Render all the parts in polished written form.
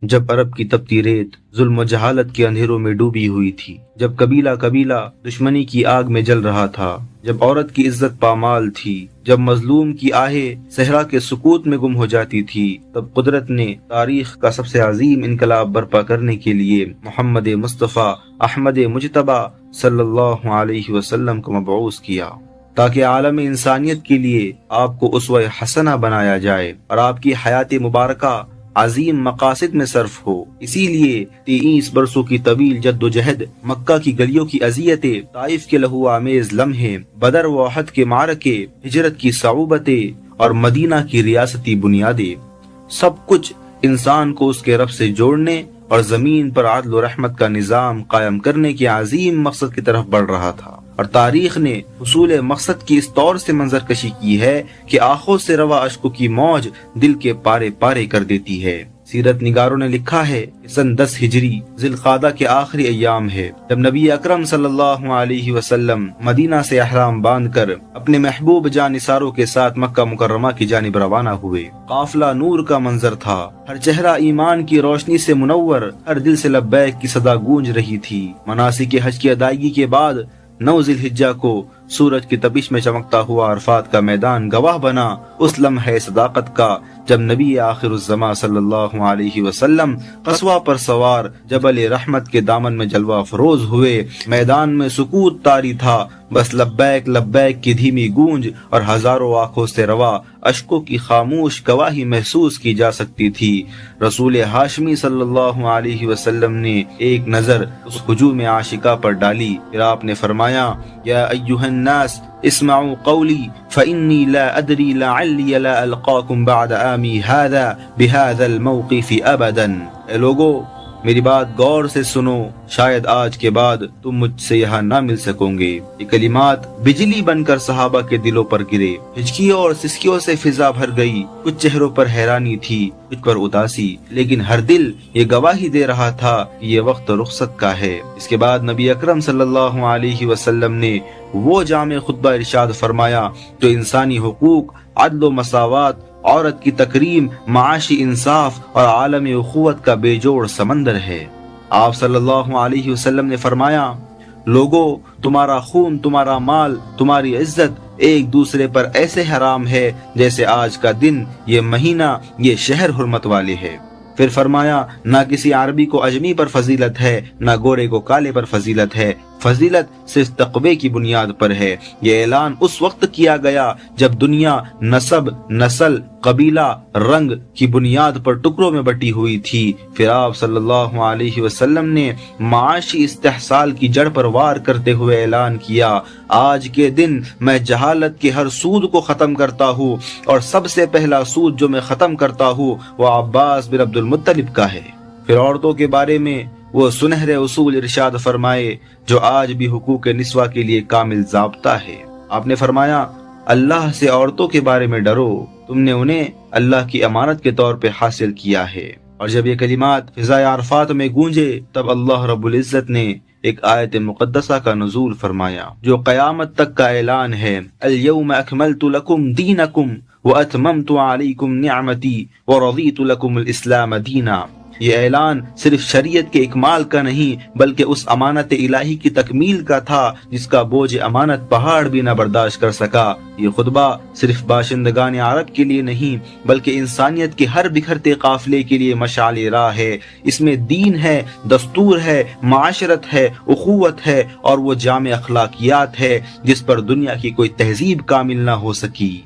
جب عرب کی تپتی ریت ظلم و جہالت کے اندھیروں میں ڈوبی ہوئی تھی، جب قبیلہ قبیلہ دشمنی کی آگ میں جل رہا تھا، جب عورت کی عزت پامال تھی، جب مظلوم کی آہیں صحرا کے سکوت میں گم ہو جاتی تھی، تب قدرت نے تاریخ کا سب سے عظیم انقلاب برپا کرنے کے لیے محمد مصطفیٰ احمد مجتبی صلی اللہ علیہ وسلم کو مبعوث کیا، تاکہ عالم انسانیت کے لیے آپ کو اسوہ حسنہ بنایا جائے اور آپ کی حیات مبارکہ عظیم مقاصد میں صرف ہو۔ اسی لیے 23 برسوں کی طویل جد و جہد، مکہ کی گلیوں کی اذیتیں، طائف کے لہو آمیز لمحے، بدر و احد کے معرکے، ہجرت کی صعوبتیں اور مدینہ کی ریاستی بنیادیں، سب کچھ انسان کو اس کے رب سے جوڑنے اور زمین پر عدل و رحمت کا نظام قائم کرنے کے عظیم مقصد کی طرف بڑھ رہا تھا، اور تاریخ نے حصول مقصد کی اس طور سے منظر کشی کی ہے کہ آنکھوں سے روا اشکوں کی موج دل کے پارے پارے کر دیتی ہے۔ سیرت نگاروں نے لکھا ہے کہ سن 10 ہجری ذی القعدہ کے آخری ایام ہے، جب نبی اکرم صلی اللہ علیہ وسلم مدینہ سے احرام باندھ کر اپنے محبوب جانثاروں کے ساتھ مکہ مکرمہ کی جانب روانہ ہوئے۔ قافلہ نور کا منظر تھا، ہر چہرہ ایمان کی روشنی سے منور، ہر دل سے لبیک کی صدا گونج رہی تھی۔ مناسک حج کی ادائیگی کے بعد 9 ذی الحجہ کو سورج کی تپش میں چمکتا ہوا عرفات کا میدان گواہ بنا اس لمحے صداقت کا، جب نبی آخر الزماں صلی اللہ علیہ وسلم قصوہ پر سوار جبل رحمت کے دامن میں جلوہ افروز ہوئے۔ میدان میں سکوت طاری تھا، بس لبیک لبیک کی دھیمی گونج اور ہزاروں آنکھوں سے روا اشکوں کی خاموش گواہی محسوس کی جا سکتی تھی۔ رسول ہاشمی صلی اللہ علیہ وسلم نے ایک نظر اس ہجوم عاشقہ پر ڈالی، پھر آپ نے فرمایا، یا ایھا الناس اسمعوا قولی فإنی لا ادری لعلی لا القاکم بعد عامی ھذا بھذا الموقف ابدا۔ اے لوگو، میری بات غور سے سنو، شاید آج کے بعد تم مجھ سے یہاں نہ مل سکو گے۔ یہ کلمات بجلی بن کر صحابہ کے دلوں پر گرے، ہچکیوں اور سسکیوں سے فضا بھر گئی، کچھ چہروں پر حیرانی تھی، کچھ پر اداسی، لیکن ہر دل یہ گواہی دے رہا تھا کہ یہ وقت رخصت کا ہے۔ اس کے بعد نبی اکرم صلی اللہ علیہ وسلم نے وہ جامع خطبہ ارشاد فرمایا جو انسانی حقوق، عدل و مساوات، عورت کی تکریم، معاشی انصاف اور عالم اخوت کا بے جوڑ سمندر ہے۔ آپ صلی اللہ علیہ وسلم نے فرمایا، لوگو، تمہارا خون، تمہارا مال، تمہاری عزت ایک دوسرے پر ایسے حرام ہے جیسے آج کا دن، یہ مہینہ، یہ شہر حرمت والے ہے۔ پھر فرمایا، نہ کسی عربی کو اجمی پر فضیلت ہے، نہ گورے کو کالے پر فضیلت ہے، فضیلت صرف تقوی کی بنیاد پر ہے۔ یہ اعلان اس وقت کیا گیا جب دنیا نسب، نسل، قبیلہ، رنگ کی بنیاد پر ٹکڑوں میں بٹی ہوئی تھی۔ پھر آپ صلی اللہ علیہ وسلم نے معاشی استحصال کی جڑ پر وار کرتے ہوئے اعلان کیا، آج کے دن میں جہالت کے ہر سود کو ختم کرتا ہوں، اور سب سے پہلا سود جو میں ختم کرتا ہوں وہ عباس بن عبد المطلب کا ہے۔ پھر عورتوں کے بارے میں وہ سنہرے اصول ارشاد فرمائے جو آج بھی حقوق نسواں کے لیے کامل ضابطہ ہے۔ آپ نے فرمایا، اللہ سے عورتوں کے بارے میں ڈرو، تم نے انہیں اللہ کی امانت کے طور پہ حاصل کیا ہے۔ اور جب یہ کلمات فضائے عرفات میں گونجے، تب اللہ رب العزت نے ایک آیت مقدسہ کا نزول فرمایا جو قیامت تک کا اعلان ہے، الیوم اکملت لکم دینکم واتممت علیکم نعمتی ورضیت لکم الاسلام دینا۔ یہ اعلان صرف شریعت کے اکمال کا نہیں بلکہ اس امانت الہی کی تکمیل کا تھا جس کا بوجھ امانت پہاڑ بھی نہ برداشت کر سکا۔ یہ خطبہ صرف باشندگان عرب کے لیے نہیں بلکہ انسانیت کے ہر بکھرتے قافلے کے لیے مشعل راہ ہے۔ اس میں دین ہے، دستور ہے، معاشرت ہے، اخوت ہے اور وہ جامع اخلاقیات ہے جس پر دنیا کی کوئی تہذیب کامل نہ ہو سکی۔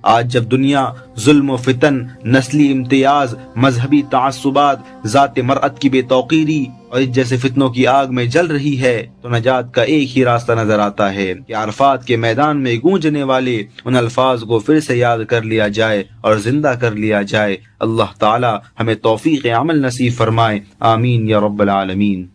آج جب دنیا ظلم و فتن، نسلی امتیاز، مذہبی تعصبات، ذات مرأت کی بے توقیری اور اس جیسے فتنوں کی آگ میں جل رہی ہے تو نجات کا ایک ہی راستہ نظر آتا ہے کہ عرفات کے میدان میں گونجنے والے ان الفاظ کو پھر سے یاد کر لیا جائے اور زندہ کر لیا جائے۔ اللہ تعالی ہمیں توفیق عمل نصیب فرمائے، آمین یا رب العالمین۔